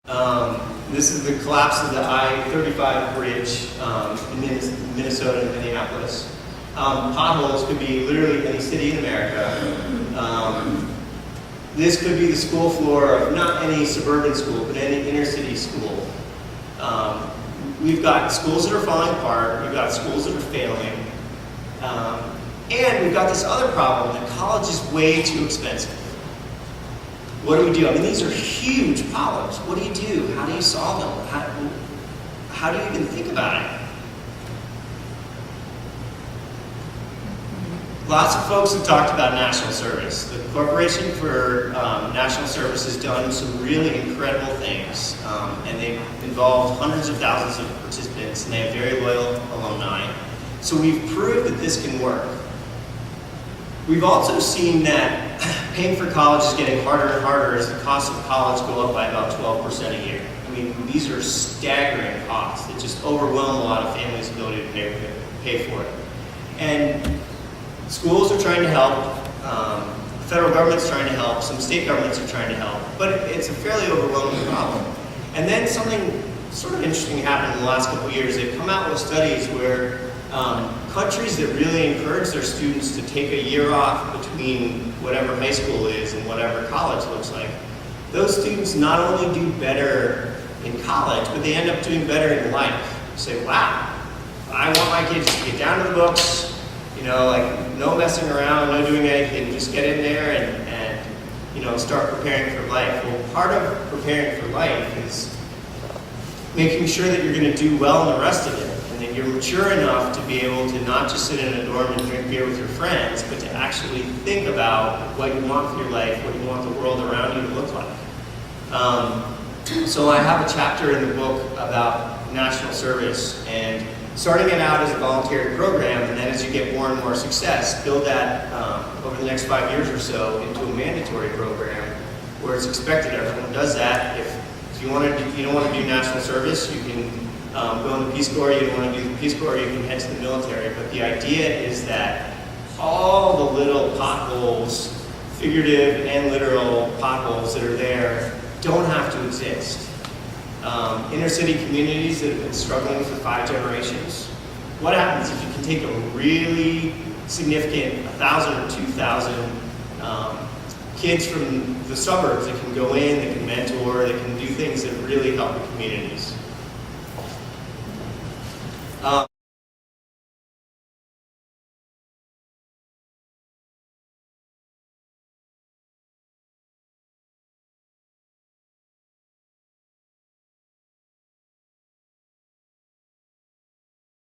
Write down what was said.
This is the collapse of the I-35 bridge in Minnesota and Minneapolis. Potholes could be literally any city in America. This could be the school floor of not any suburban school, but any inner city school. We've got schools that are falling apart, we've got schools that are failing, and we've got this other problem that college is way too expensive. What do we do? I mean, these are huge problems. What do you do? How do you solve them? How do you even think about it? Lots of folks have talked about national service. The Corporation for National Service has done some really incredible things, and they've involved hundreds of thousands of participants, and they have very loyal alumni. So we've proved that this can work. We've also seen that paying for college is getting harder and harder as the costs of college go up by about 12% a year. I mean, these are staggering costs that just overwhelm a lot of families' ability to pay for it. And schools are trying to help, the federal government's trying to help, some state governments are trying to help, but it's a fairly overwhelming problem. And then something sort of interesting happened in the last couple of years. They've come out with studies where countries that really encourage their students to take a year off between whatever high school is and whatever college looks like, those students not only do better in college, but they end up doing better in life. You say, wow, I want my kids to get down to the books, you know, like no messing around, no doing anything, just get in there and you know, start preparing for life. Well, part of preparing for life is making sure that you're going to do well in the rest of it, and that you're mature enough to be able to not just sit in a dorm and drink beer with your friends, but to actually think about what you want for your life, what you want the world around you to look like. So I have a chapter in the book about national service, and starting it out as a voluntary program, and then as you get more and more success, build that over the next 5 years or so into a mandatory program where it's expected everyone does that. If you don't want to do national service, you can go in the Peace Corps. You don't want to do the Peace Corps, you can head to the military. But the idea is that all the little potholes, figurative and literal potholes that are there, don't have to exist. Inner city communities that have been struggling for 5 generations, what happens if you can take a really significant 1,000 or 2,000 kids from the suburbs that can go in, that can mentor, that can do things that really help the communities?